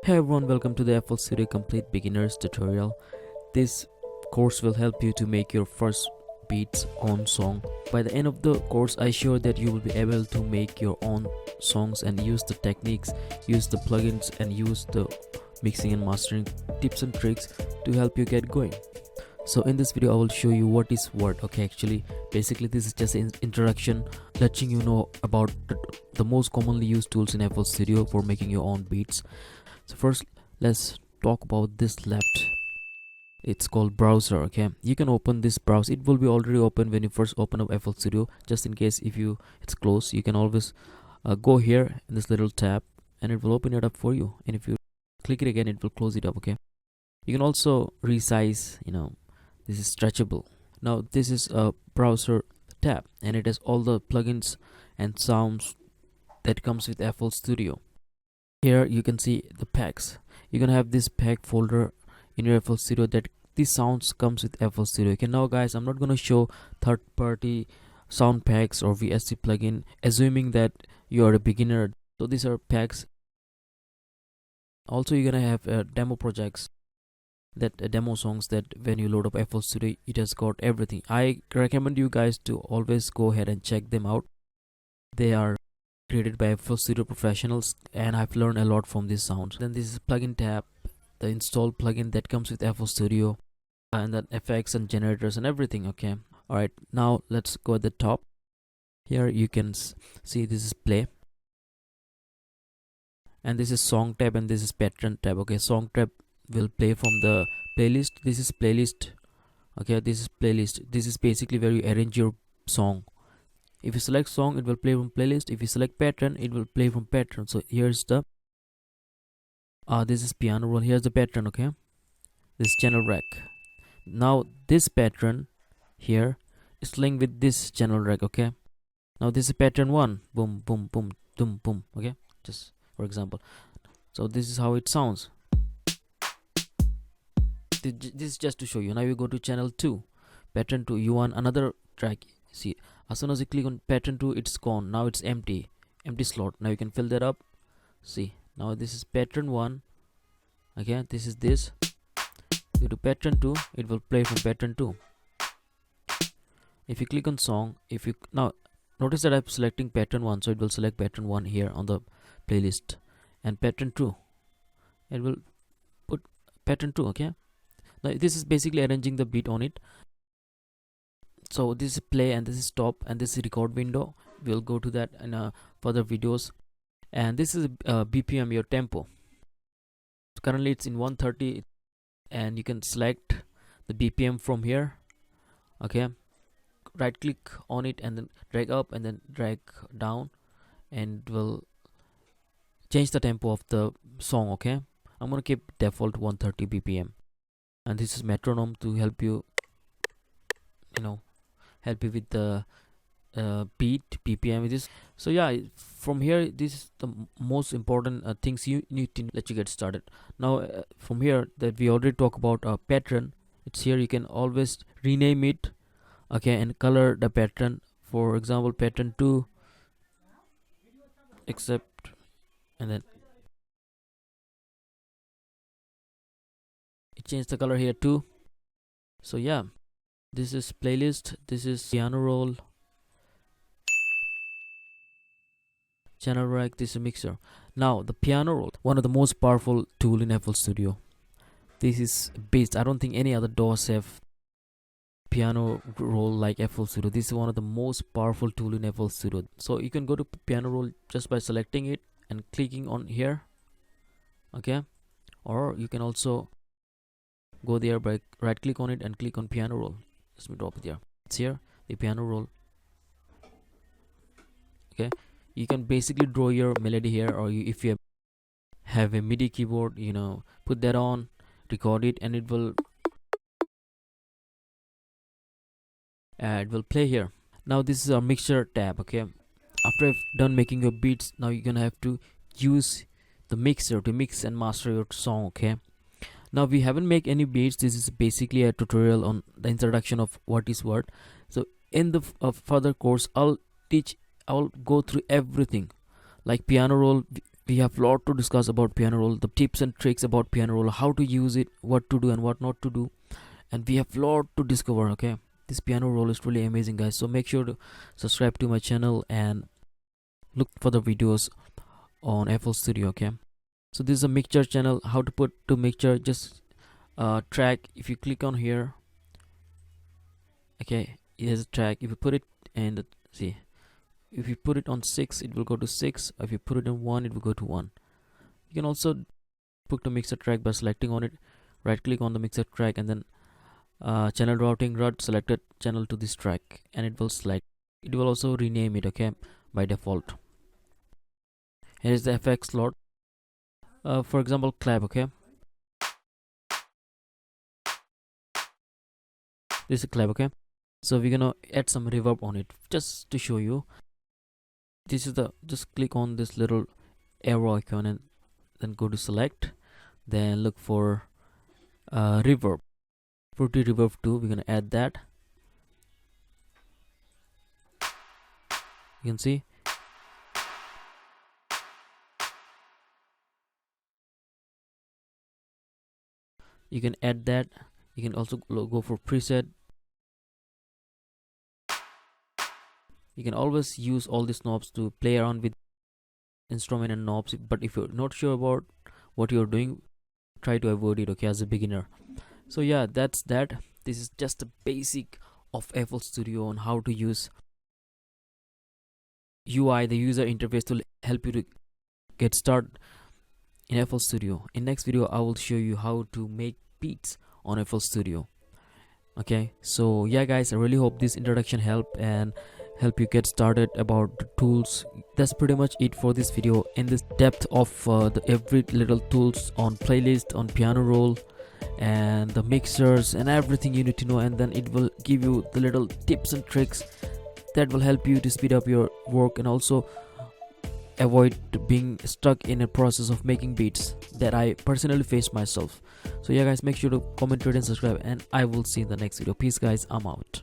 Hey everyone, welcome to the FL Studio Complete Beginners tutorial. This course will help you to make your first beats on song. By the end of the course, I assure that you will be able to make your own songs and use the techniques, use the plugins and use the mixing and mastering tips and tricks to help you get going. So in this video I will show you what is what. Okay, actually basically this is just an introduction letting you know about the most commonly used tools in FL Studio for making your own beats. So first let's talk about this left. It's called browser. Okay, you can open this browser. It will be already open when you first open up FL Studio. Just in case if it's closed, you can always go here in this little tab and it will open it up for you, and if you click it again it will close it up. Okay, you can also resize, this is stretchable. Now this is a browser tab and it has all the plugins and sounds that comes with FL Studio. Here you can see the packs. You can have this pack folder in your FL Studio that these sounds comes with FL Studio. Okay, now guys, I'm not gonna show third-party sound packs or VST plugin, assuming that you are a beginner. So these are packs. Also you're gonna have demo projects, that demo songs that when you load up FL Studio it has got everything. I recommend you guys to always go ahead and check them out. They are created by FL Studio professionals and I've learned a lot from these sounds. Then this is plugin tab, the install plugin that comes with FL Studio, and then effects and generators and everything. Okay, alright, now let's go at the top. Here you can see this is play, and this is song tab, and this is pattern tab. Okay, song tab will play from the playlist. This is playlist. Okay, this is playlist. This is basically where you arrange your song. If you select song, it will play from playlist. If you select pattern, it will play from pattern. So here's the this is piano roll. Here's the pattern. Okay, this channel rack. Now this pattern here is linked with this channel rack. Okay, now this is pattern 1. Boom boom boom boom boom. Okay, just for example. So this is how it sounds. This is just to show you. Now you go to channel 2, pattern 2. You want another track. See, as soon as you click on pattern 2, it's gone. Now it's empty slot. Now you can fill that up. See, now this is pattern 1. Okay, this is this. Go to pattern 2, it will play from pattern 2. If you click on song, now notice that I'm selecting pattern 1, so it will select pattern 1 here on the playlist, and pattern 2, it will put pattern 2. Okay, now this is basically arranging the beat on it. So this is play and this is stop and this is record window. We'll go to that in further videos. And this is BPM, your tempo. Currently it's in 130 and you can select the BPM from here. Okay, right click on it and then drag up and then drag down, and it will change the tempo of the song. Okay, I'm gonna keep default 130 BPM, and this is metronome to help you with the beat BPM with this. So yeah, from here this is the most important things you need to let you get started. Now from here that we already talk about pattern, it's here. You can always rename it, okay, and color the pattern. For example, pattern 2 accept, and then it changed the color here too. So yeah, this is playlist, this is piano roll, channel rack, this is mixer. Now the piano roll, one of the most powerful tool in FL Studio. This is based, I don't think any other DAWs have piano roll like FL Studio. This is one of the most powerful tool in FL Studio. So you can go to piano roll just by selecting it and clicking on here. Okay, or you can also go there by right click on it and click on piano roll. Let me drop it here. It's here, the piano roll. Okay, you can basically draw your melody here, or if you have a MIDI keyboard, put that on, record it, and it will play here. Now this is our mixer tab. Okay, after I've done making your beats, now you're gonna have to use the mixer to mix and master your song. Okay, now we haven't made any beats. This is basically a tutorial on the introduction of what is what. So in the further course I'll go through everything, like piano roll. we have a lot to discuss about piano roll, the tips and tricks about piano roll, how to use it, what to do and what not to do, and we have a lot to discover. Okay, this piano roll is really amazing, guys. So make sure to subscribe to my channel and look for the videos on FL Studio. Okay, so this is a mixture channel. How to put to mixture, just track. If you click on here, okay, it has a track. If you put it and see, if you put it on 6, it will go to 6. If you put it on 1, it will go to 1. You can also put the mixer track by selecting on it, right click on the mixer track, and then channel routing, route selected channel to this track, and it will select. It will also rename it, okay, by default. Here is the effects slot. For example, clap. Okay, this is a clap. Okay, so we're gonna add some reverb on it just to show you. This is the, just click on this little arrow icon and then go to select, then look for reverb, fruity reverb 2. We're gonna add that. You can see you can add that. You can also go for preset. You can always use all these knobs to play around with instrument and knobs, but if you're not sure about what you're doing, try to avoid it, okay, as a beginner. So yeah, that's that. This is just the basic of FL Studio on how to use UI, the user interface, to help you to get started in FL Studio. In next video, I will show you how to make beats on FL Studio. Okay, so yeah guys, I really hope this introduction helped and help you get started about the tools. That's pretty much it for this video. In this depth of the every little tools on playlist, on piano roll, and the mixers and everything you need to know, and then it will give you the little tips and tricks that will help you to speed up your work and also avoid being stuck in a process of making beats that I personally faced myself. So yeah guys, make sure to comment, rate and subscribe, and I will see you in the next video. Peace guys, I'm out.